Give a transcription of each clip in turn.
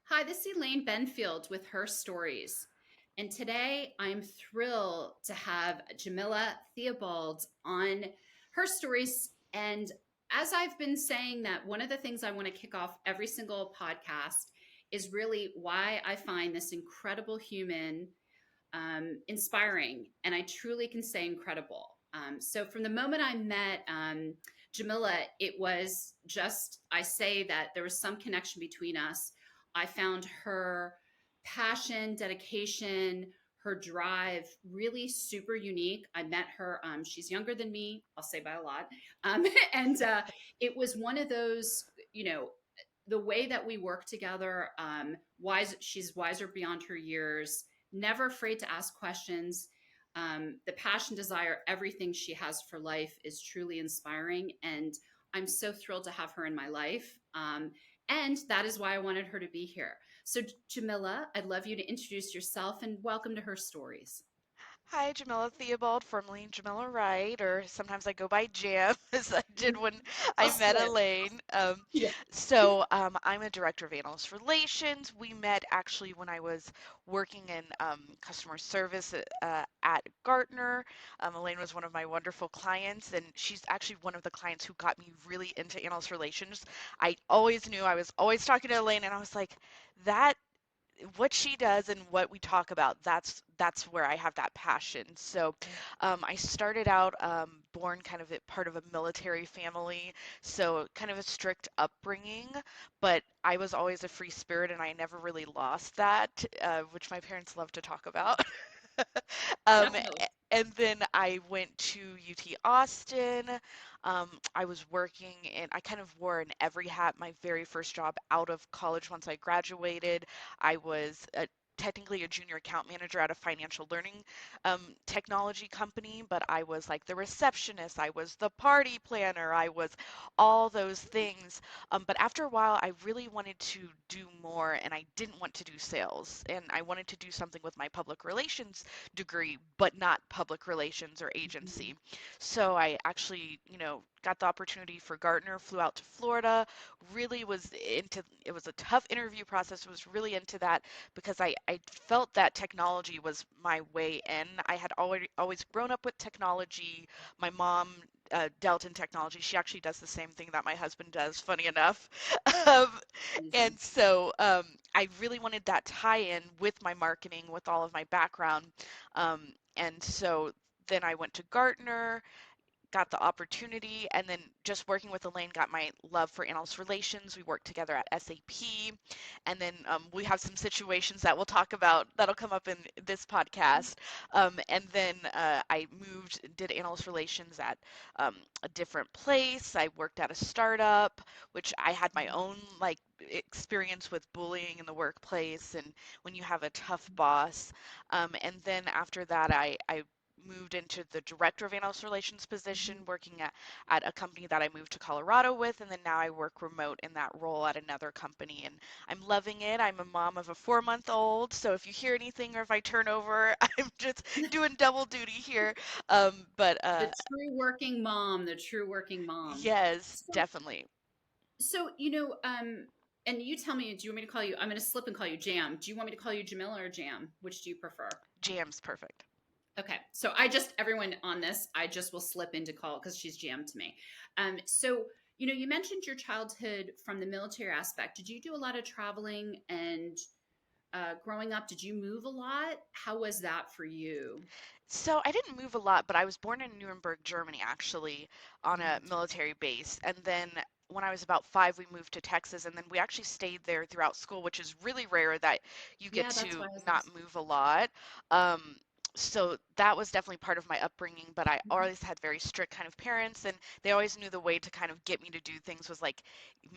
Hi, this is Elaine Benfield with Herstories. And today I'm thrilled to have Jamilla Theobalt on Her Stories. And as I've been saying that, one of the things I want to kick off every single podcast is really why I find this incredible human inspiring. And I truly can say incredible. So from the moment I met Jamilla, it was just, I say that there was some connection between us. I found her passion, dedication, her drive really super unique. I met her, she's younger than me, I'll say by a lot. Um, and it was one of those, you know, the way that we work together, she's wiser beyond her years, never afraid to ask questions. The passion, desire, everything she has for life is truly inspiring. And I'm so thrilled to have her in my life. And that is why I wanted her to be here. So, Jamilla, I'd love you to introduce yourself and welcome to Her Stories. Hi, Jamilla Theobalt, formerly Jamilla Wright, or sometimes I go by Jam, as I did when I'll I met slip. Elaine. Yeah. I'm a director of analyst relations. We met actually when I was working in customer service at Gartner. Elaine was one of my wonderful clients, and she's actually one of the clients who got me really into analyst relations. I always knew I was always talking to Elaine, and I was like, that what she does and what we talk about, that's where I have that passion. I started out born kind of part of a military family, so kind of a strict upbringing, but I was always a free spirit and I never really lost that, which my parents love to talk about. Um, Definitely. and then I went to UT Austin. I was working and I kind of wore an every hat my very first job out of college once I graduated. I was technically a junior account manager at a financial learning technology company, but I was like the receptionist, I was the party planner, I was all those things. But after a while, I really wanted to do more and I didn't want to do sales. And I wanted to do something with my public relations degree, but not public relations or Mhm. agency. So I actually, got the opportunity for Gartner, flew out to Florida, really was into it was a tough interview process, was really into that because I felt that technology was my way in. I had always grown up with technology. My mom dealt in technology. She actually does the same thing that my husband does, funny enough. um, Amazing. and so I really wanted that tie-in with my marketing, with all of my background. And so then I went to Gartner, got the opportunity, and then just working with Elaine got my love for analyst relations. We worked together at SAP, and then we have some situations that we'll talk about that'll come up in this podcast. And then I moved, did analyst relations at a different place. I worked at a startup, which I had my own like experience with bullying in the workplace and when you have a tough boss. And then after that, I moved into the director of analyst relations position, working at a company that I moved to Colorado with, and then now I work remote in that role at another company, and I'm loving it. I'm a mom of a 4 month old, so if you hear anything or if I turn over, I'm just doing double duty here. But The true working mom. yes, So, definitely. and you tell me, do you want me to call you? I'm going to slip and call you Jam. Do you want me to call you Jamila or Jam? Which do you prefer? Jam's perfect. Okay, so everyone on this, I just will slip into call because she's Jam to me. So you mentioned your childhood from the military aspect. Did you do a lot of traveling and growing up? Did you move a lot? How was that for you? So I didn't move a lot, but I was born in Nuremberg, Germany, actually, on Oh, a that's right. military base. And then when I was about 5, we moved to Texas, and then we actually stayed there throughout school, which is really rare that you get Yeah, that's to why I was not asking. move a lot. Um, so that was definitely part of my upbringing, but I Mhm. always had very strict kind of parents, and they always knew the way to kind of get me to do things was like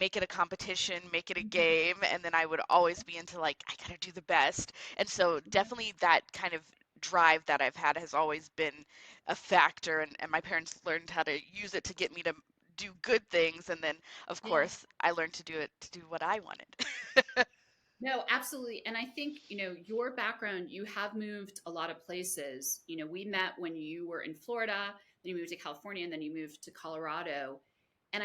make it a competition, make it a Mhm. game, and then I would always be into like I gotta do the best. And so definitely that kind of drive that I've had has always been a factor, and my parents learned how to use it to get me to do good things, and then of Yeah. course I learned to do it to do what I wanted. No, absolutely. And I think, your background, you have moved a lot of places. We met when you were in Florida, then you moved to California, and then you moved to Colorado. And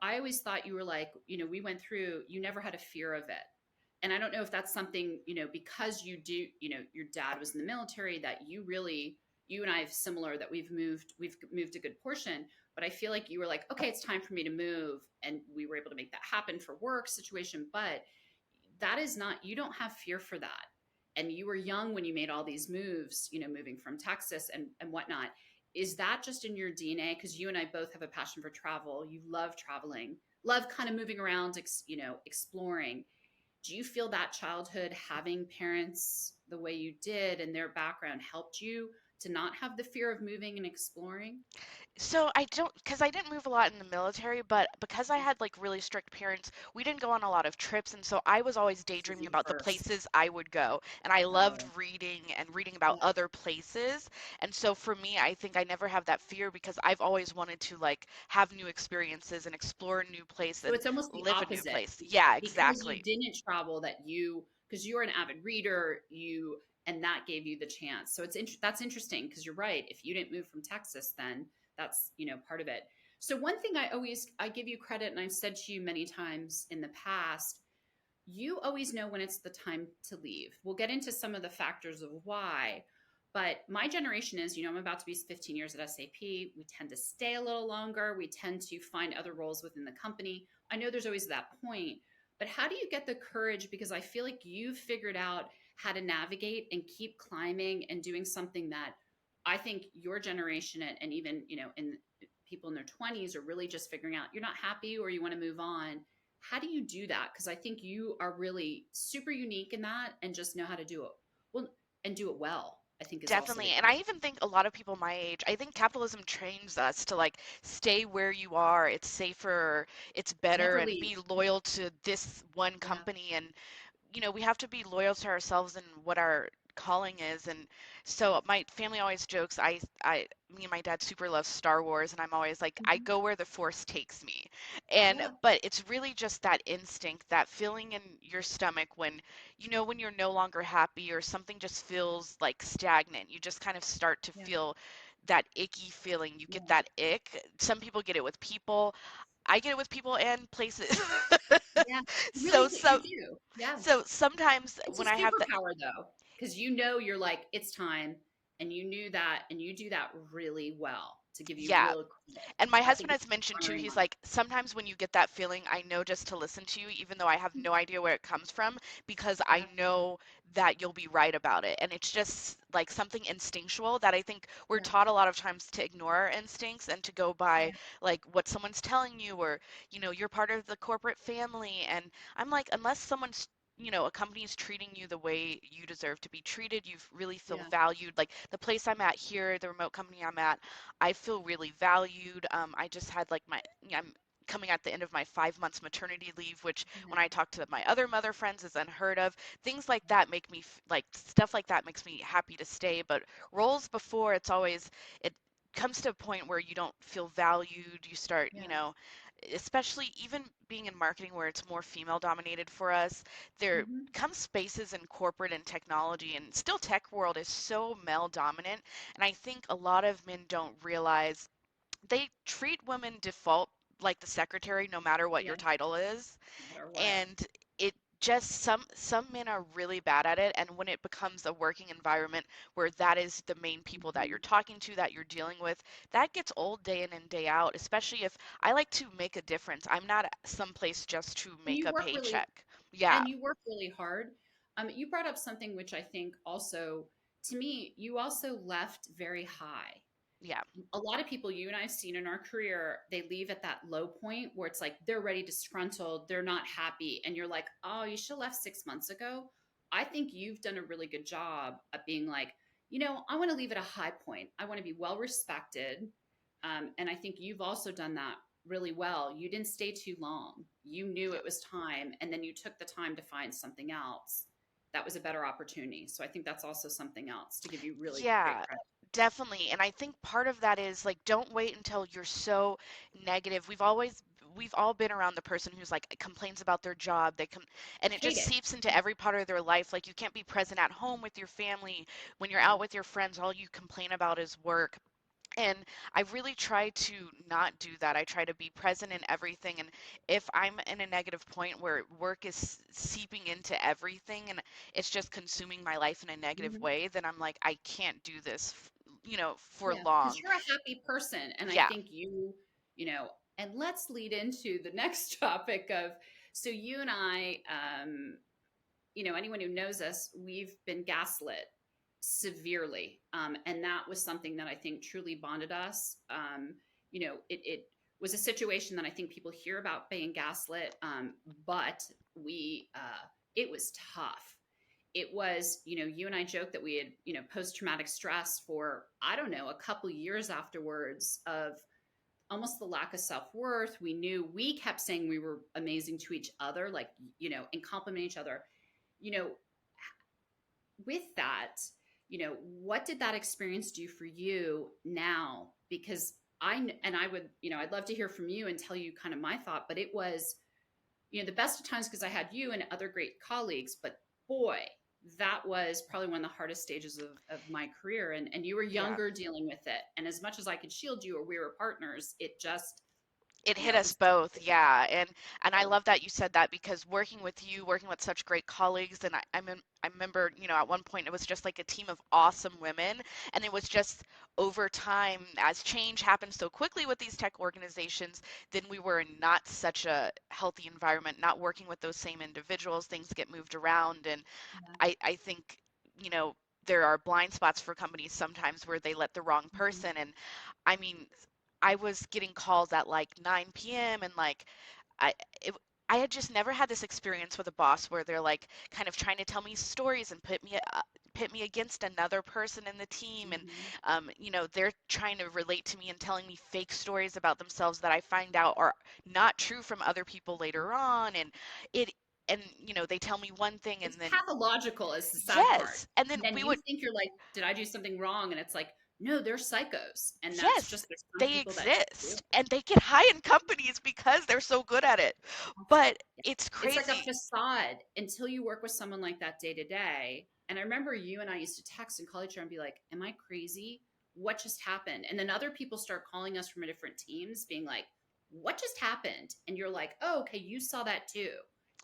I always thought you were like, we went through, you never had a fear of it. And I don't know if that's something, because your dad was in the military, that you and I have similar, that we've moved a good portion, but I feel like you were like, okay, it's time for me to move. And we were able to make that happen for work situation. But that is not, you don't have fear for that. And you were young when you made all these moves, moving from Texas and whatnot. Is that just in your DNA? Because you and I both have a passion for travel. You love traveling, love kind of moving around, exploring. Do you feel that childhood, having parents the way you did and their background, helped you to not have the fear of moving and exploring? So I don't, because I didn't move a lot in the military, but because I had like really strict parents, we didn't go on a lot of trips, and so I was always This is daydreaming you about the first. places I would go, and I loved Oh, reading and reading about yeah. other places. And so for me, I think I never have that fear because I've always wanted to like have new experiences and explore a new place So and it's almost the live a new opposite. place. Yeah, Because you exactly. didn't travel, because you're an avid reader, and that gave you the chance. So that's interesting, because you're right. If you didn't move from Texas, then that's, part of it. So one thing I give you credit, and I've said to you many times in the past, you always know when it's the time to leave. We'll get into some of the factors of why, but my generation is, I'm about to be 15 years at SAP. We tend to stay a little longer. We tend to find other roles within the company. I know there's always that point, but how do you get the courage? Because I feel like you've figured out how to navigate and keep climbing and doing something that I think your generation, and even, in people in their 20s, are really just figuring out. You're not happy or you want to move on. How do you do that? Because I think you are really super unique in that, and just know how to do it well, and do it well, I think, is also the Definitely. And I key. even think a lot of people my age, I think capitalism trains us to like stay where you are. It's safer, it's better, Never and leave. be loyal to this one Yeah. company. And we have to be loyal to ourselves and what our calling is. And so my family always jokes, me and my dad super love Star Wars, and I'm always like, I Hmm. go where the Force takes me. And Yeah. but it's really just that instinct, that feeling in your stomach when when you're no longer happy or something just feels like stagnant. You just kind of start to Yeah. feel that icky feeling. You get Yeah. that ick. Some people get it with people. I get it with people and places. Yeah. You really so do. You so do. Yeah. so sometimes It's a when I have that, superpower, though, because you're like, it's time, and you knew that, and you do that really well, to give you yeah. real credit. And my I think husband it's has mentioned too, honoring he's one. like, sometimes when you get that feeling, I know just to listen to you, even though I have no idea where it comes from, because I Yeah. know that you'll be right about it. And it's just like something instinctual that I think we're Yeah. taught a lot of times to ignore our instincts and to go by Yeah. like what someone's telling you, or, you're part of the corporate family. And I'm like, unless a company's treating you the way you deserve to be treated, you really feel Yeah. valued. Like the place I'm at here, the remote company I'm at, I feel really valued. I just had like I'm coming at the end of my 5 months maternity leave, which Yeah. when I talk to my other mother friends is unheard of. Things like that make me like stuff like that makes me happy to stay. But roles before, it comes to a point where you don't feel valued. You start, Yeah. especially even being in marketing where it's more female dominated for us, there Hmm. comes spaces in corporate and technology, and still tech world is so male dominant. And I think a lot of men don't realize they treat women default like the secretary no matter what Yeah. your title is. No matter what. And it just some men are really bad at it, and when it becomes a working environment where that is the main people that you're Hmm. talking to, that you're dealing with, that gets old day in and day out. Especially if I like to make a difference, I'm not someplace just to And make you a work really paycheck. Yeah, and you work really hard. You brought up something which I think also, to me, you also left very high. yeah, A lot of people you and I've seen in our career, they leave at that low point where it's like they're ready, disgruntled, they're not happy, and you're like, oh, you should have left 6 months ago. I think you've done a really good job of being like, I want to leave at a high point. I want to be well respected, and I think you've also done that really well. You didn't stay too long. You knew yeah. it was time, and then you took the time to find something else that was a better opportunity. So I think that's also something else to give you really great Yeah, credit. definitely. And I think part of that is like, don't wait until you're so negative. We've all been around the person who's like complains about their job. And it Hate just it. seeps into every part of their life. Like you can't be present at home with your family. When you're Yeah. out with your friends, all you complain about is work. And I really try to not do that. I try to be present in everything. And if I'm in a negative point where work is seeping into everything and it's just consuming my life in a negative Mhm. way, then I'm like, I can't do this, for Yeah, because long. you're a happy person, and I Yeah. think you know, and let's lead into the next topic of so you and I, anyone who knows us, we've been gaslit severely, and that was something that I think truly bonded us. It was a situation that I think people hear about being gaslit, but it was tough. It was, you and I joked that we had, post traumatic stress for, I don't know, a couple years afterwards of almost the lack of self worth. We knew we kept saying we were amazing to each other, like, and compliment each other. You know, with that, what did that experience do for you now? Because I would, I'd love to hear from you and tell you kind of my thought, but it was, the best of times because I had you and other great colleagues, but boy, that was probably one of the hardest stages of my career. And you were Yeah. younger dealing with it. And as much as I could shield you or we were partners, it just, It hit it us was both, yeah. And I hard. love that you said that because working with you, working with such great colleagues, and I remember, at one point it was just like a team of awesome women, and it was just over time as change happens so quickly with these tech organizations, then we were in not such a healthy environment, not working with those same individuals, things get moved around, and Yeah. I think, you know, there are blind spots for companies sometimes where they let the wrong Mhm. person. And I mean, I was getting calls at like 9 p.m. and like I it, I had just never had this experience with a boss where they're like kind of trying to tell me stories and pit me against another person in the team, and Mhm. they're trying to relate to me and telling me fake stories about themselves that I find out are not true from other people later on. It and they tell me one thing and It's then pathological is the sad part. yes, and then And then we you would think you're like, did I do something wrong? And it's like, no, they're psychos. And that's yes, just, there's some they people that just do exist it. and they get high in companies because they're so good at it. But Yeah. it's It's like a crazy. facade until you work with someone like that day to day. And I remember you and I used to text and call each other and be like, am I crazy? What just happened? And then other people start calling us from different teams being like, what just happened? And you're like, oh, okay, you saw that too.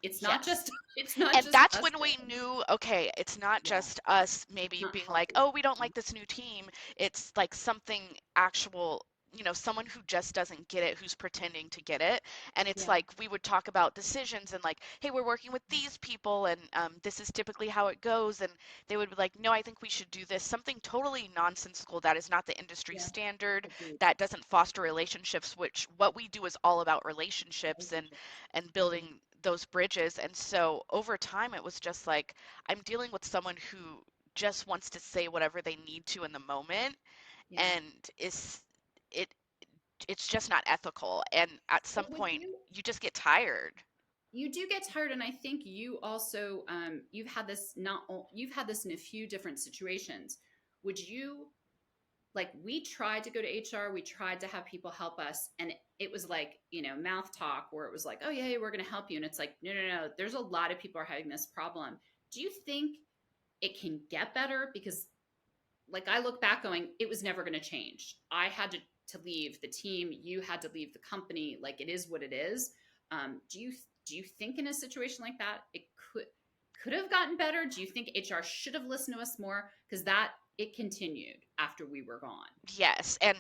It's not Yes. just, it's not And just that's us. when we knew, okay, it's not Yeah. just us It's maybe not being like, healthy. oh, we don't like this new team. It's like something actual, someone who just doesn't get it, who's pretending to get it. And it's Yeah. like we would talk about decisions and like, hey, we're working with these people and this is typically how it goes. And they would be like, no, I think we should do this. Something totally nonsensical that is not the industry Yeah. standard, Agreed. that doesn't foster relationships, which what we do is all about relationships and Relationships. building Totally. those bridges. And so over time, it was just like I'm dealing with someone who just wants to say whatever they need to in the moment, Yeah. and it it's just not ethical. And at some Well, would point, you you just get tired. you do get tired, and I think you also you've had this not you've had this in a few different situations. Would you like we tried to go to HR, we tried to have people help us, and it was like, mouth talk where it was like, oh yeah, we're going to help you, and it's like, no, no, no, there's a lot of people are having this problem. Do you think it can get better? Because like I look back going, it was never going to change. I had to leave the team. You had to leave the company. Like it is what it is. Do you think in a situation like that it could have gotten better? Do you think HR should have listened to us more? Because that it continued after we were gone. Yes, and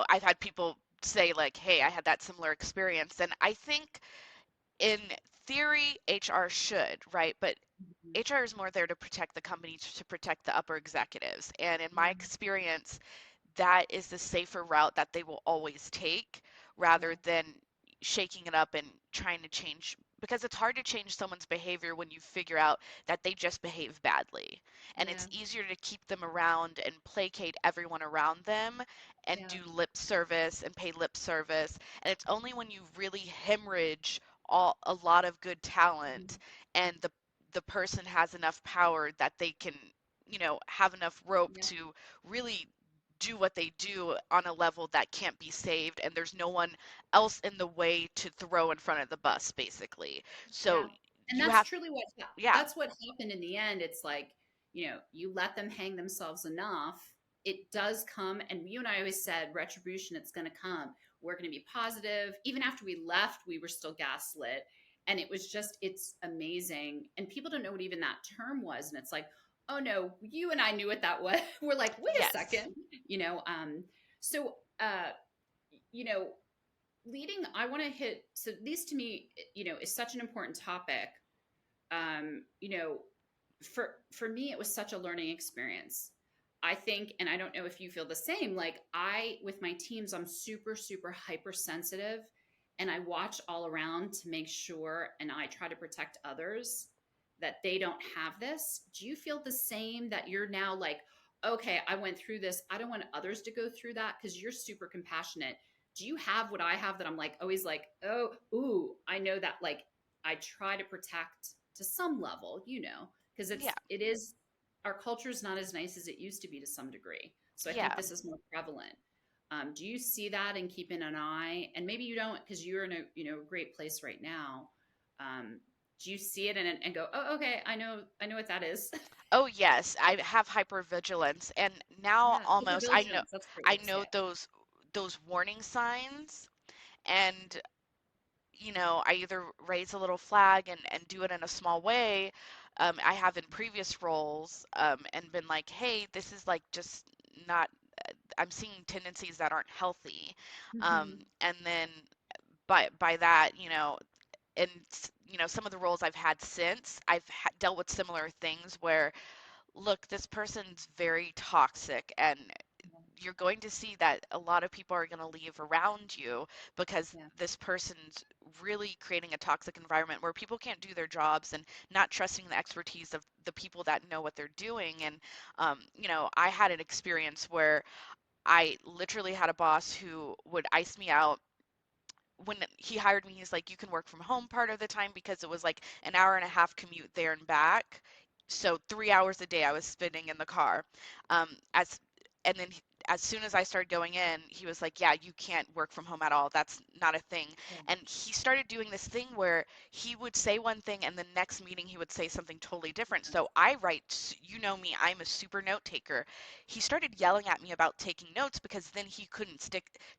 I've had people say like, hey, I had that similar experience, and I think in theory HR should, right? But Mhm. HR is more there to protect the company, to protect the upper executives. And in my Yeah, experience, that is the safer route that they will always take yeah, rather than shaking it up and trying to change, because it's hard to change someone's behavior when you figure out that they just behave badly, and yeah, it's easier to keep them around and placate everyone around them and yeah. do lip service and pay lip service. And it's only when you really hemorrhage a lot of good Mhm. talent and the person has enough power that they can have enough rope Yeah, to really do what they do on a level that can't be saved, and there's no one else in the way to throw in front of the bus basically. So yeah. And you that's have, truly yeah, that's what happened in the end. It's like, you let them hang themselves enough. it does come. And you and I always said retribution, it's going to come. We're going to be positive. Even after we left, we were still gaslit. And it was just, it's amazing. And people don't know what even that term was. And it's like, oh no, you and I knew what that was. We're like, wait a Yes. second, you know. So, you know, leading, I want to hit. So these to me, you know, is such an important topic. You know, for me, it was such a learning experience. I think, and I don't know if you feel the same. Like I, with my teams, I'm super hypersensitive, and I watch all around to make sure, and I try to protect others that they don't have this. Do you feel the same that you're now like, okay, I went through this. I don't want others to go through that because you're super compassionate. Do you have what I have that I'm like always like, oh, ooh, I know that like I try to protect to some level, you know, because Yeah. it is our culture is not as nice as it used to be to some degree. So I think Yeah. this is more prevalent. Do you see that and keeping an eye? And maybe you don't because you're in a great place right now. Um, do you see it and go, oh, okay, I know what that is. Oh yes, I have hypervigilance, and now Yeah, almost hypervigilance. That's a great I way to say know it. those warning signs, and I either raise a little flag and do it in a small way. I have in previous roles, and been like, hey, this is like just not. I'm seeing tendencies that aren't healthy, Mm-hmm. and then by that, and some of the roles I've had since, I've dealt with similar things where, look, this person's very toxic, and you're going to see that a lot of people are going to leave around you because Yeah. this person's really creating a toxic environment where people can't do their jobs and not trusting the expertise of the people that know what they're doing. And I had an experience where I literally had a boss who would ice me out. When he hired me, he's like, you can work from home part of the time, because it was like an hour and a half commute there and back. So 3 hours a day I was spending in the car. As and then as soon as I started going in, he was like, yeah, you can't work from home at all. That's not a thing. Yeah. And he started doing this thing where he would say one thing and the next meeting he would say something totally different. So I write, me, I'm a super note taker. He started yelling at me about taking notes because then he couldn't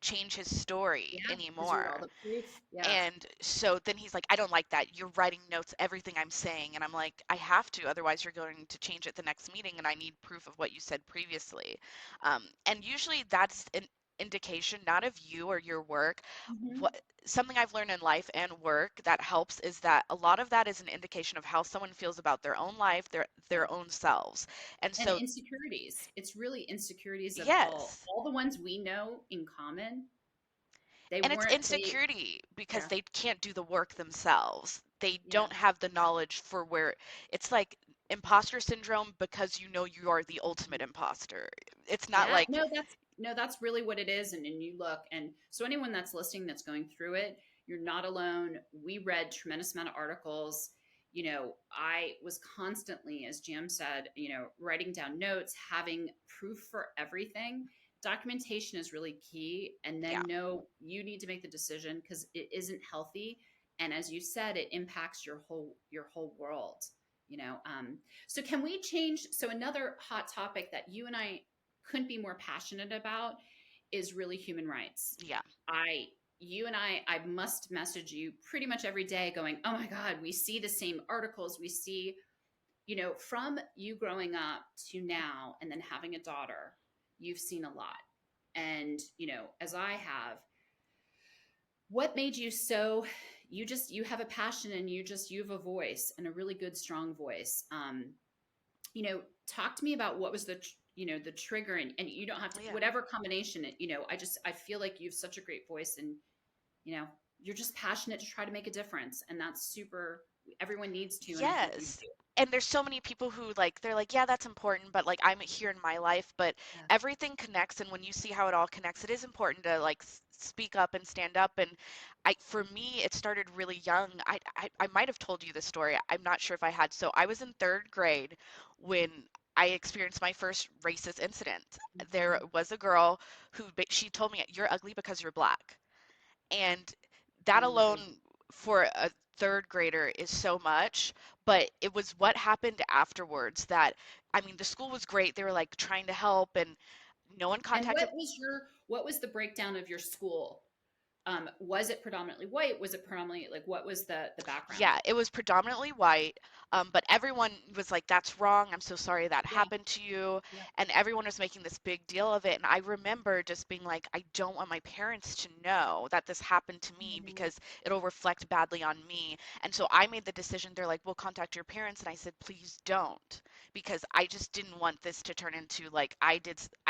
change his story Yeah. Because you had all anymore. the proof. Yeah. And so then he's like, I don't like that. You're writing notes, everything I'm saying. And I'm like, I have to, otherwise you're going to change it the next meeting, and I need proof of what you said previously. And usually that's an indication, not of you or your work. Hmm. What Something I've learned in life and work that helps is that a lot of that is an indication of how someone feels about their own life, their own selves. And And so, insecurities. It's really insecurities of yes. all the ones we know in common. They And it's weren't they insecurity because Yeah. they can't do the work themselves. They Yeah. don't have the knowledge for where it's like imposter syndrome because you are the ultimate imposter. It's not Yeah, like, no, that's really what it is. And you look, and so anyone that's listening that's going through it, you're not alone. We read tremendous amount of articles. You know, I was constantly, as Jam said, you know, writing down notes, having proof for everything. Documentation is really key. And yeah, then know you need to make the decision because it isn't healthy. And as you said, it impacts your whole world. You know, so can we change? So another hot topic that you and I couldn't be more passionate about is really human rights. yeah, I you and I must message you pretty much every day going, "Oh my god, we see the same articles, we see, you know, from you growing up to now and then having a daughter, you've seen a lot." And, you know, as I have, what made you so you have a passion and you have a voice and a really good strong voice. You know, talk to me about what was the trigger, and you don't have to, yeah. whatever combination it, you know, I feel like you have such a great voice, and, you know, you're just passionate to try to make a difference. And that's super, everyone needs to. And I think you Yes. do. And there's so many people who like they're like, yeah, that's important, but like I'm here in my life, but Yeah. everything connects, and when you see how it all connects, it is important to like speak up and stand up. And for me, it started really young. I might have told you this story. I'm not sure if I had. So I was in third grade when I experienced my first racist incident. There Hmm. was a girl who she told me, you're ugly because you're black. And that Oh my. alone for a third grader is so much, but it was what happened afterwards that, I mean, the school was great. They were like trying to help, and No one And contacted. what was the breakdown of your school? Was it predominantly white? Was it predominantly like what was the background? Yeah, it was predominantly white, but everyone was like, "That's wrong. I'm so sorry that Yeah. happened to you." Yeah. And everyone was making this big deal of it. And I remember just being like, "I don't want my parents to know that this happened to me Mhm. because it'll reflect badly on me." And so I made the decision. They're like, "We'll contact your parents." And I said, "Please don't." Because I just didn't want this to turn into like I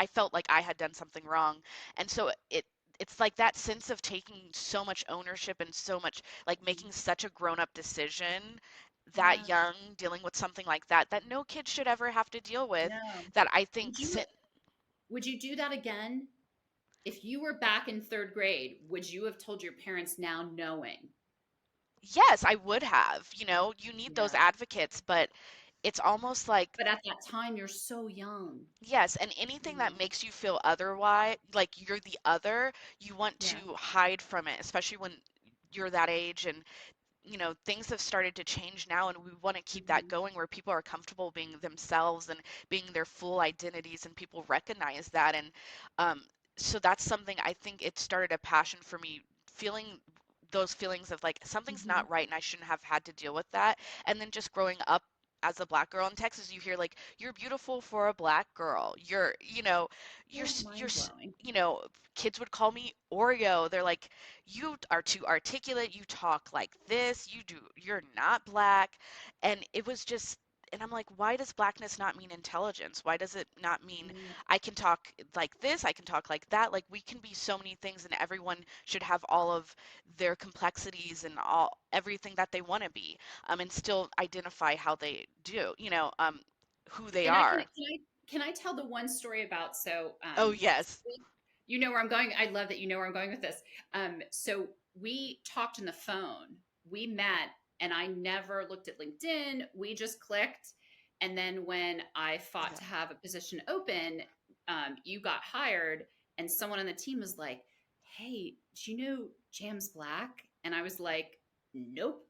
felt like I had done something wrong. And so it's like that sense of taking so much ownership and so much like making such a grown-up decision that Yeah. young, dealing with something like that that no kid should ever have to deal with, No. that I think Would you would you do that again? If you were back in third grade, would you have told your parents now knowing? yes, I would have. You need those Yeah. advocates, but it's almost like, But at that time, you're so young. yes, and anything that You makes you feel otherwise, like you're the other, you want to Yeah. hide from it, especially when you're that age. And things have started to change now, and we want to keep that Mhm. going where people are comfortable being themselves and being their full identities, and people recognize that. And um, so that's something I think it started a passion for me, feeling those feelings of like something's Mhm. not right and I shouldn't have had to deal with that. And then just growing up as a black girl in Texas, you hear like, "You're beautiful for a black girl. So you're mind blowing. you know kids would call me Oreo. They're like, "You are too articulate, you talk like this, you're not black." And it was just, and I'm like, why does blackness not mean intelligence? Why does it not mean Mm. I can talk like this, I can talk like that? Like, we can be so many things, and everyone should have all of their complexities and all everything that they want to be, and still identify how they do, who they And I are. can I tell the one story about Oh, yes. you know where I'm going. I love that you know where I'm going with this. So we talked on the phone. We met, and I never looked at LinkedIn. We just clicked, and then when I fought Yeah. to have a position open, you got hired, and someone on the team was like, "Hey, do you know Jam's Black?" And I was like, "Nope."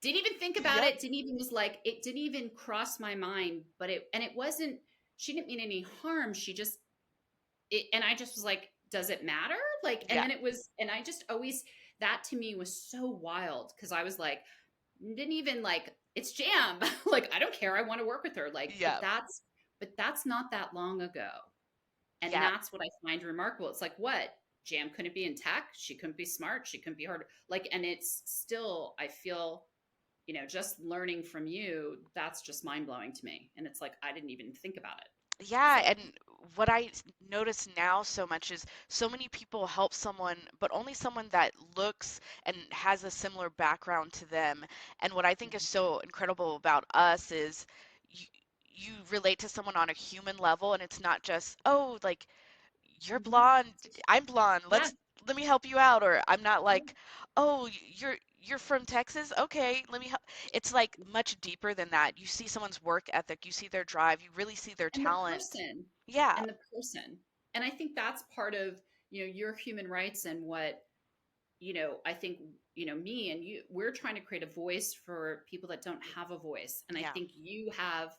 Didn't even think about Yep. it. Didn't even was like it didn't even cross my mind. But it wasn't. She didn't mean any harm. She just and I just was like, does it matter? Like, and Yeah. then it was, and I just always, that to me was so wild because I was like, didn't even like, it's Jam. Like, I don't care. I want to work with her. Like, Yeah. but that's not that long ago. And Yeah. that's what I find remarkable. It's like, what? Jam couldn't be in tech. She couldn't be smart. She couldn't be hard. Like, and it's still, I feel, just learning from you, that's just mind blowing to me. And it's like, I didn't even think about it. Yeah, So, and what I notice now so much is so many people help someone, but only someone that looks and has a similar background to them. And what I think is so incredible about us is you, you relate to someone on a human level, and it's not just, "Oh, like you're mhm. blonde, I'm blonde. Yeah. Let me help you out." Or I'm not Yeah. like, "Oh, you're from Texas? Okay, let me help." It's like much deeper than that. You see someone's work ethic, you see their drive, you really see their and the talent. person Yeah, and the person and I think that's part of your human rights and what I think me and you, we're trying to create a voice for people that don't have a voice, and I yeah, think you have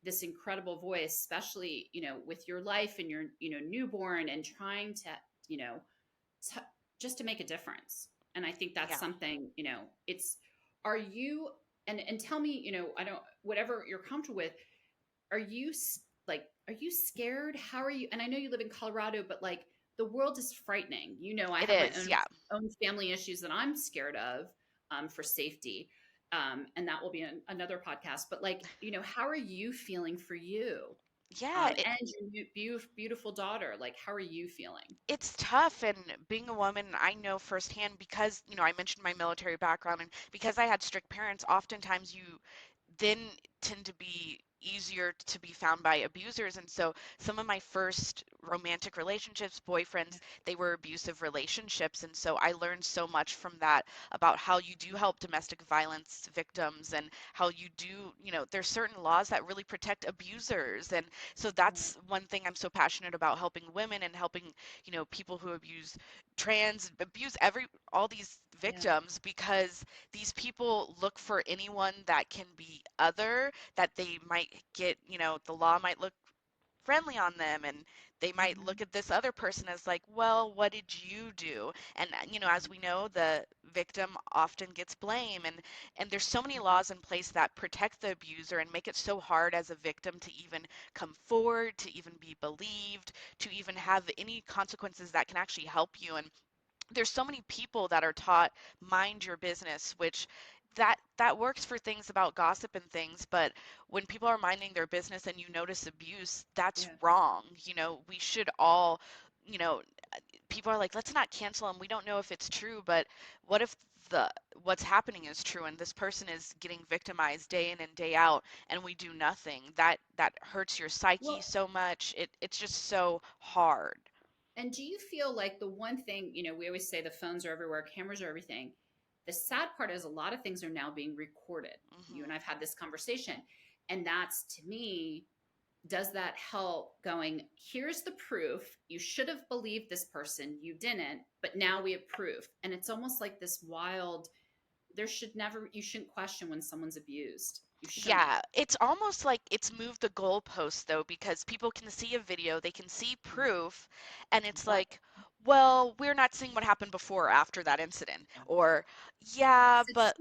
this incredible voice, especially with your life and your newborn, and trying to you know to, just to make a difference. And I think that's yeah. something it's are you and tell me, I don't, whatever you're comfortable with, are you like, are you scared? How are you? And I know you live in Colorado, but like, the world is frightening. I It have my is, yeah. own family issues that I'm scared of, for safety. And that will be another podcast. But like, how are you feeling for you? Yeah, And your beautiful daughter, like, how are you feeling? it's tough. And being a woman, I know firsthand because, I mentioned my military background, and because I had strict parents, oftentimes you then tend to be easier to be found by abusers. And so some of my first romantic relationships, boyfriends, they were abusive relationships. And so I learned so much from that about how you do help domestic violence victims, and how you do, there's certain laws that really protect abusers. And so Yeah, that's one thing I'm so passionate about, helping women and helping, people who abuse all these yeah, victims, because these people look for anyone that can be other, that they might get, the law might look friendly on them, and they might Mhm. look at this other person as like, well, what did you do? And as we know, the victim often gets blame, and there's so many Mhm. laws in place that protect the abuser and make it so hard as a victim to even come forward, to even be believed, to even have any consequences that can actually help you. And there's so many people that are taught mind your business, which that works for things about gossip and things, but when people are minding their business and you notice abuse, that's Yeah. wrong. We should all, you know people are like, let's not cancel them, we don't know if it's true, but what if the what's happening is true and this person is getting victimized day in and day out, and we do nothing? That hurts your psyche Well, so much. It's just so hard. and do you feel like the one thing, we always say the phones are everywhere, cameras are everything. The sad part is a lot of things are now being recorded. You and Hmm. I've had this conversation. And that's to me, does that help going, here's the proof. You should have believed this person. You didn't, but now we have proof. And it's almost like this wild, you shouldn't question when someone's abused. You shouldn't. Yeah, it's almost like it's moved the goalpost though, because people can see a video, they can see proof, and it's But like, well, we're not seeing what happened before or after that incident. Or, yeah, because but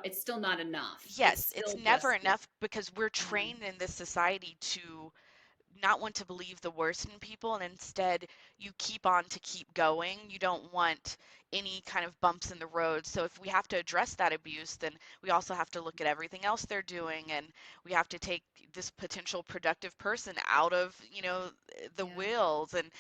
it's still not enough. It's yes, it's still never just, yeah. enough because we're Yeah. trained in this society to not want to believe the worst in people, and instead you keep on to keep going. You don't want any kind of bumps in the road. So if we have to address that abuse, then we also have to look at everything else they're doing, and we have to take this potential productive person out of, the Yeah. wheels, and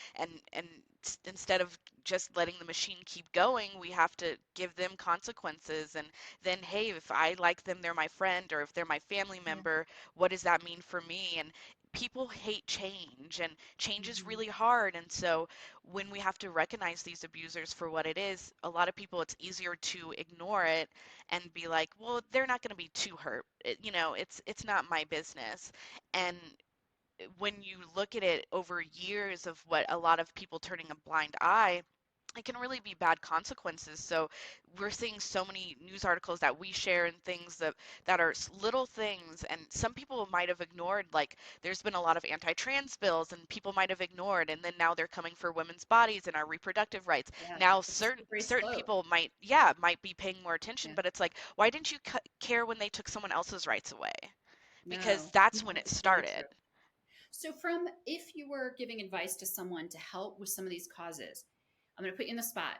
instead of just letting the machine keep going, we have to give them consequences. And then, hey, if I like them, they're my friend, or if they're my family Yeah. member, what does that mean for me? And people hate change, and change is Mhm. really hard. And so when we have to recognize these abusers for what it is, a lot of people, it's easier to ignore it and be like, well, they're not going to be too hurt. It's not my business. And when you look at it over years of what a lot of people turning a blind eye, it can really be bad consequences. So we're seeing so many news articles that we share and things that are little things, and some people might have ignored. Like, there's been a lot of anti-trans bills and people might have ignored, and then now they're coming for women's bodies and our reproductive rights. Yeah. Now It's a certain slippery certain slope. people might be paying more attention, Yeah. but it's like, why didn't you care when they took someone else's rights away? Because No, that's no, when it it's very started. true. So, if you were giving advice to someone to help with some of these causes, I'm going to put you in the spot.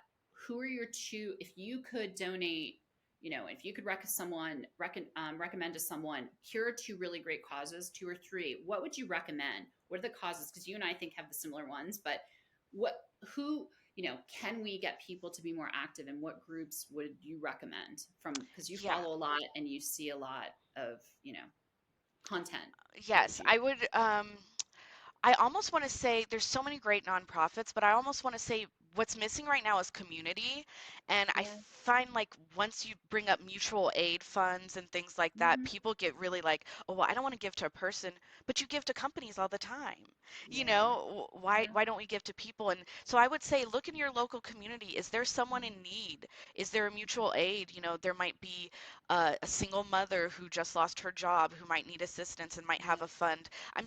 Who are your two? If you could donate, if you could recommend to someone, here are two really great causes, two or three. What would you recommend? What are the causes? Because you and I think have the similar ones, but what, who, can we get people to be more active, and what groups would you recommend from? Because you Yeah. follow a lot and you see a lot of, content. What would Yes, you? I would. I almost want to say there's so many great nonprofits, but I almost want to say what's missing right now is community. And I Yeah. find like once you bring up mutual aid funds and things like that, Mhm. people get really like, oh, well, I don't want to give to a person, but you give to companies all the time. Yeah. Why Yeah. don't we give to people? And so I would say look in your local community. Is there someone in need? Is there a mutual aid? There might be a single mother who just lost her job who might need assistance and might have a Yes. fund. I'm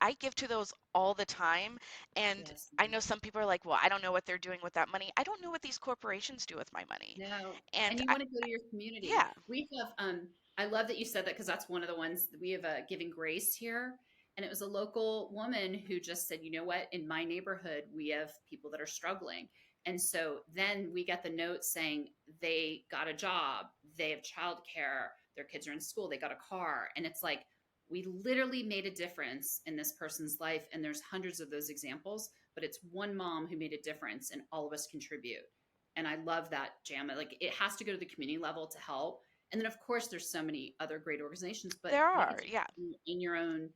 I give to those all the time. And Yes. I know some people are like, well, I don't know what they're doing with that money. I don't know what these corporations do with my money. No. And And you want to go to your community. yeah, We have I love that you said that, because that's one of the ones that we have, Giving Grace here. And it was a local woman who just said, you know what, in my neighborhood we have people that are struggling. And so then we get the note saying they got a job, they have childcare, their kids are in school, they got a car. And it's like, we literally made a difference in this person's life. And there's hundreds of those examples, but it's one mom who made a difference and all of us contribute. And I love that, Jam. Like, it has to go to the community level to help. And then of course there's so many other great organizations, but there make are. it Yeah. in your own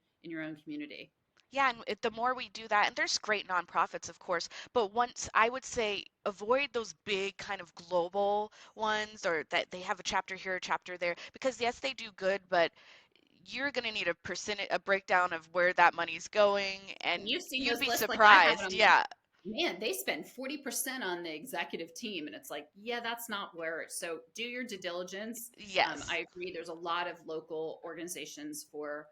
community. Yeah, and the more we do that, and there's great nonprofits, of course, but once I would say avoid those big kind of global ones, or that they have a chapter here, a chapter there, because yes, they do good, but you're going to need a breakdown of where that money's going, and And you've seen you'd those be lists like I have, and surprised. I'm like, Yeah. man, they spend 40% on the executive team. And it's like, yeah, that's not where. So do your due diligence. Yes. I agree. There's a lot of local organizations for,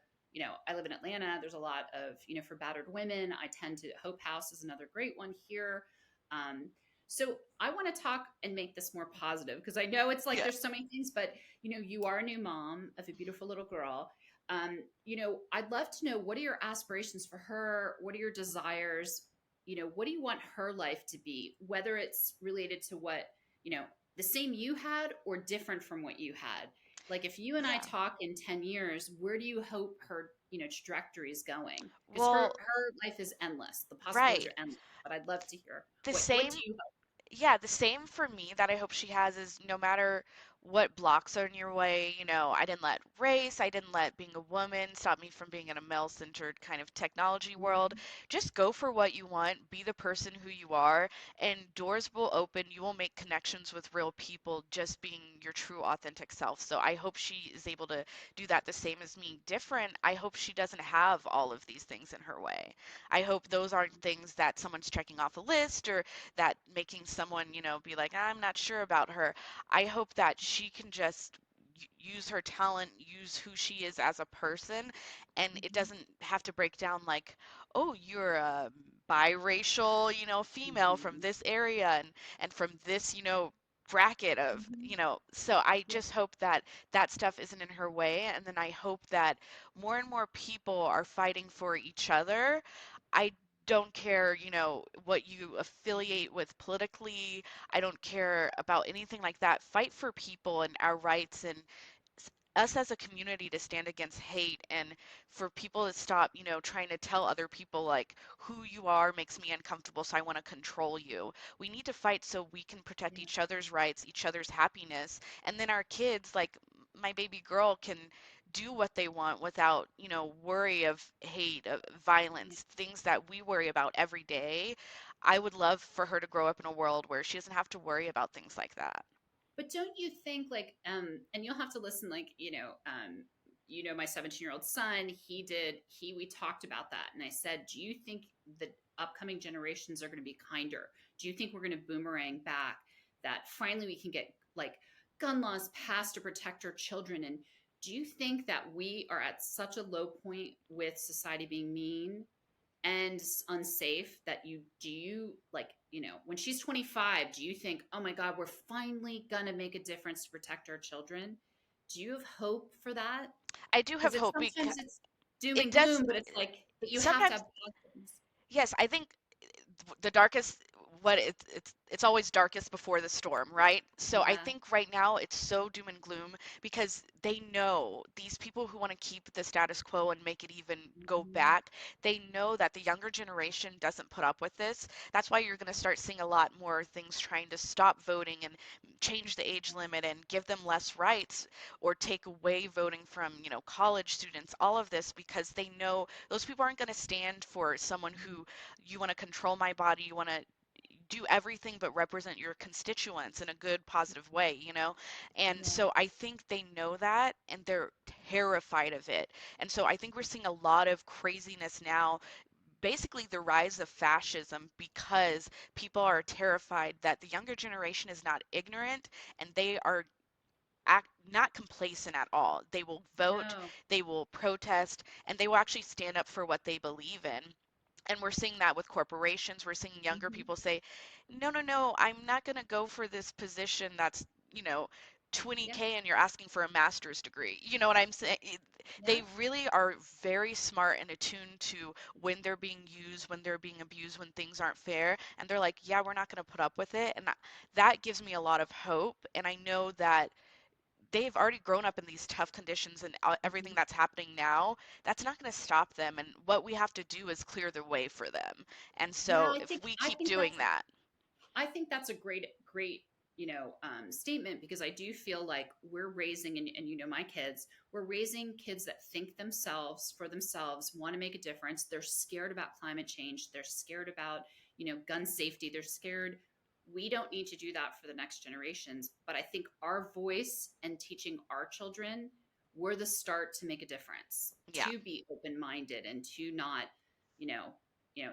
I live in Atlanta. There's a lot of, for battered women. I tend to, Hope House is another great one here. Um, so I want to talk and make this more positive because I know it's like Yeah. there's so many things, but you are a new mom of a beautiful little girl. I'd love to know, what are your aspirations for her? What are your desires? What do you want her life to be? Whether it's related to what, you know, the same you had or different from what you had. Like if you and I Yeah. talk in 10 years, where do you hope her, trajectory is going? Because her Well, her life is endless. The possibilities right. are endless. But I'd love to hear The what do same you yeah, the same for me that I hope she has is no matter what blocks are in your way, I didn't let race, I didn't let being a woman stop me from being in a male-centered kind of technology world. hope? Just go for what you want, be the person who you are, and doors will open. You will make connections with real people just being your true authentic self. So I hope she is able to do that the same as me. Different, I hope she doesn't have all of these things in her way. I hope those aren't things that someone's checking off a list or that making someone, be like, I'm not sure about her. I hope that she can just use her talent, use who she is as a person, and it Mhm, doesn't have to break down like, oh, you're a biracial, female from mhm, this area and from this, bracket of, mhm. so I Yeah. just hope that that stuff isn't in her way. And then I hope that more and more people are fighting for each other. I don't care, what you affiliate with politically. I don't care about anything like that. Fight for people and our rights and us as a community to stand against hate and for people to stop, trying to tell other people like who you are makes me uncomfortable, so I want to control you. We need to fight so we can protect Yeah. each other's rights, each other's happiness, and then our kids, like my baby girl, can do what they want without, worry of hate, of Yeah. violence, things that we worry about every day. I would love for her to grow up in a world where she doesn't have to worry about things like that. But don't you think like and you'll have to listen like, my 17-year-old son, we talked about that and I said, "Do you think the upcoming generations are going to be kinder? Do you think we're going to boomerang back that finally we can get like gun laws passed to protect our children and do you think that we are at such a low point with society being mean and unsafe that you like when she's 25, do you think, oh my god, we're finally gonna make a difference to protect our children? Do you have hope for that? I do have Because hope because sometimes it's doom it and does gloom, but it's like, but you have to sometimes. have positives. Yes, I think the darkest, what it's always darkest before the storm, right? So I Yeah. think right now it's so doom and gloom because they know these people who want to keep the status quo and make it even go Mhm. back, they know that the younger generation doesn't put up with this. That's why you're going to start seeing a lot more things trying to stop voting and change the age limit and give them less rights or take away voting from, college students, all of this because they know those people aren't going to stand for someone who, you want to control my body, you want to do everything but represent your constituents in a good positive way, and Yeah. so I think they know that and they're terrified of it. And so I think we're seeing a lot of craziness now, basically the rise of fascism, because people are terrified that the younger generation is not ignorant and they are not complacent at all. They will vote, No. they will protest, and they will actually stand up for what they believe in. And we're seeing that with corporations. We're seeing younger Mhm. people say, no, no, no, I'm not going to go for this position that's, you know, Yeah. 20K and you're asking for a master's degree. You know what I'm saying? Yeah. They really are very smart and attuned to when they're being used, when they're being abused, when things aren't fair. And they're like, yeah, we're not going to put up with it. And that gives me a lot of hope. And I know that they've already grown up in these tough conditions and everything Mhm. that's happening now, that's not going to stop them. And what we have to do is clear the way for them. And Yeah, so I if think we I keep think doing that's that, I think that's a great, statement because I do feel like we're raising, and my kids, we're raising kids that think themselves for themselves, want to make a difference. They're scared about climate change. They're scared about, gun safety. They're scared. We don't need to do that for the next generations. But I think our voice and teaching our children, we're the start to make a difference, yeah, to be open minded and to not, you know,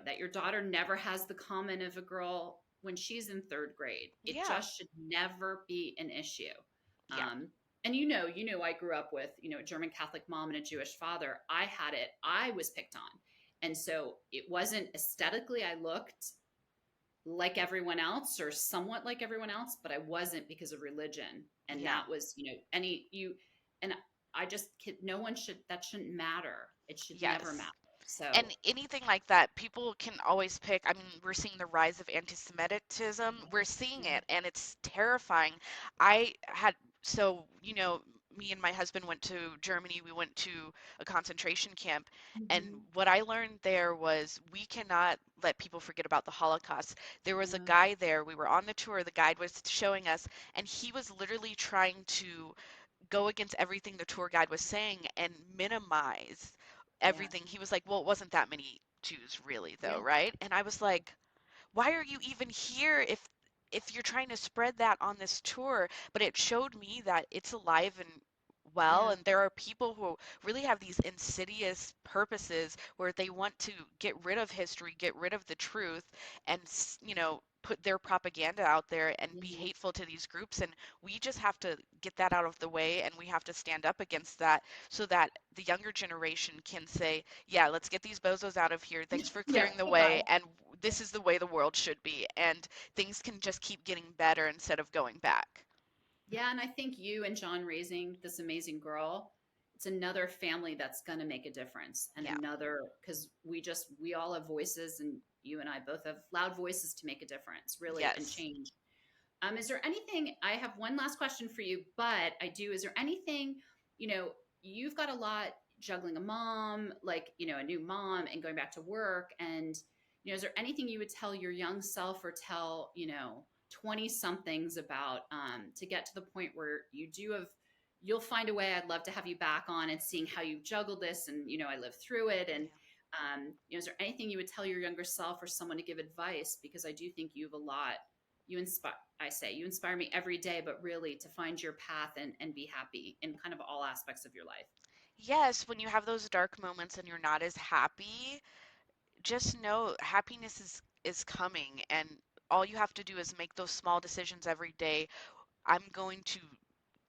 that your daughter never has the comment of a girl when she's in third grade. It yeah, just should never be an issue. yeah. um, and I grew up with, a German Catholic mom and a Jewish father. I had it, I was picked on. And so it wasn't aesthetically, I looked like everyone else or somewhat like everyone else, but I wasn't because of religion. And Yeah. that was, and I just, no one should, that shouldn't matter. It should never matter. Yes. So, And anything like that, people can always pick. I mean, we're seeing the rise of anti-Semitism. We're seeing mhm, it, and it's terrifying. I had, so, me and my husband went to Germany. We went to a concentration camp. And mhm, what I learned there was we cannot let people forget about the Holocaust. There was a yeah, guy there. We were on the tour. The guide was showing us, and he was literally trying to go against everything the tour guide was saying and minimize yeah, everything. He was like, well, it wasn't that many Jews really though, yeah, right? And I was like, why are you even here if you're trying to spread that on this tour? But it showed me that it's alive and well, yeah, and there are people who really have these insidious purposes where they want to get rid of history, get rid of the truth, and put their propaganda out there and be mhm, hateful to these groups. And we just have to get that out of the way, and we have to stand up against that so that the younger generation can say, yeah, let's get these bozos out of here. Thanks for yeah, clearing the way, goodbye. and this is the way the world should be, and things can just keep getting better instead of going back. Yeah, and I think you and John raising this amazing girl, it's another family that's going to make a difference. And Yeah. another, because we all have voices, and you and I both have loud voices to make a difference, really, and Yes. change. Is there anything, I have one last question for you, but is there anything, you know, you've got a lot juggling a mom, like, a new mom and going back to work. And, is there anything you would tell your young self or tell, 20 somethings about, to get to the point where you'll find a way. I'd love to have you back on and seeing how you juggle this. And, I lived through it. And, Yeah. is there anything you would tell your younger self or someone to give advice? Because I do think you have a lot you inspire me every day, but really to find your path and be happy in kind of all aspects of your life. Yes, when you have those dark moments and you're not as happy, just know happiness is coming, and all you have to do is make those small decisions every day. I'm going to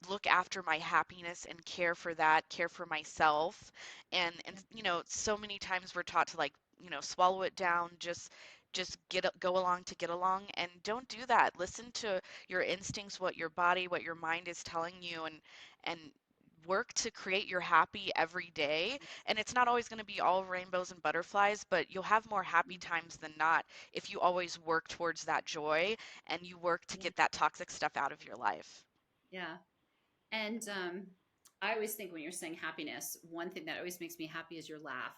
look after my happiness and care for that, care for myself. And Yeah. so many times we're taught to, like, swallow it down, just go along to get along, and don't do that. Listen to your instincts, what your body, what your mind is telling you, and work to create your happy every day. And it's not always going to be all rainbows and butterflies, but you'll have more happy times than not if you always work towards that joy and you work to Yeah. get that toxic stuff out of your life. Yeah. And I always think when you're saying happiness, one thing that always makes me happy is your laugh.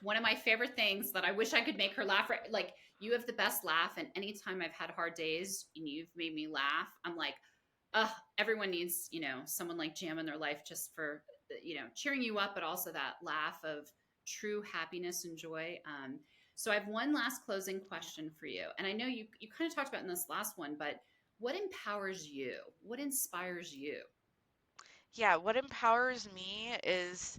One of my favorite things that I wish I could make her laugh. Like, you have the best laugh, and anytime I've had hard days and you've made me laugh, I'm like, everyone needs, someone like Jam in their life, just for, cheering you up, but also that laugh of true happiness and joy. So I have one last closing Yeah. question for you. And I know you kind of talked about in this last one, but what empowers you? What inspires you? Yeah, what empowers me is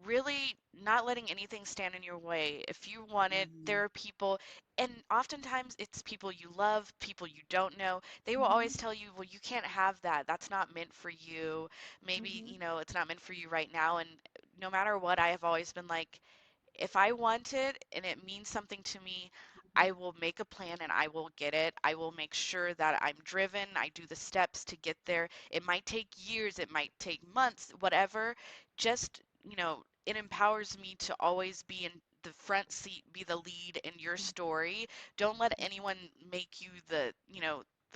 really not letting anything stand in your way. If you want it, Mhm. there are people, and oftentimes it's people you love, people you don't know. They will Mhm. always tell you, well, you can't have that. That's not meant for you. Maybe, Mhm. it's not meant for you right now. And no matter what, I have always been like, if I want it and it means something to me, I will make a plan and I will get it. I will make sure that I'm driven. I do the steps to get there. It might take years, it might take months, whatever. Just, it empowers me to always be in the front seat, be the lead in your story. Don't let anyone make you the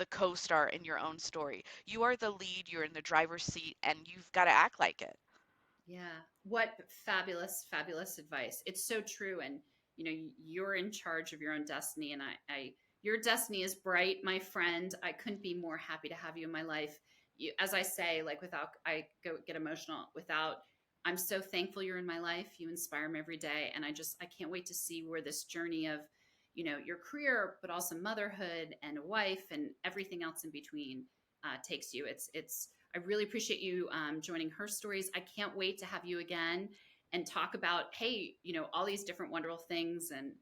co-star in your own story. You are the lead, you're in the driver's seat, and you've got to act like it. Yeah. What fabulous, fabulous advice. It's so true. And, you're in charge of your own destiny. And your destiny is bright, my friend. I couldn't be more happy to have you in my life. As I say, like, I go get emotional I'm so thankful you're in my life. You inspire me every day. And I can't wait to see where this journey of, your career, but also motherhood and a wife and everything else in between takes you. I really appreciate you joining Herstories. I can't wait to have you again and talk about, hey, all these different wonderful things, and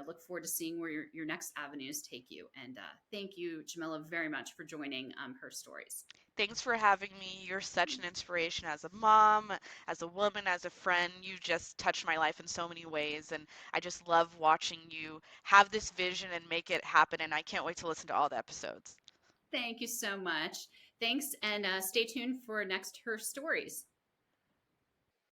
look forward to seeing where your next avenues take you. And thank you, Jamila, very much for joining Herstories. Thanks for having me. You're such an inspiration as a mom, as a woman, as a friend. You just touched my life in so many ways, and I just love watching you have this vision and make it happen. And I can't wait to listen to all the episodes. Thank you so much. Thanks, and stay tuned for next Her Stories.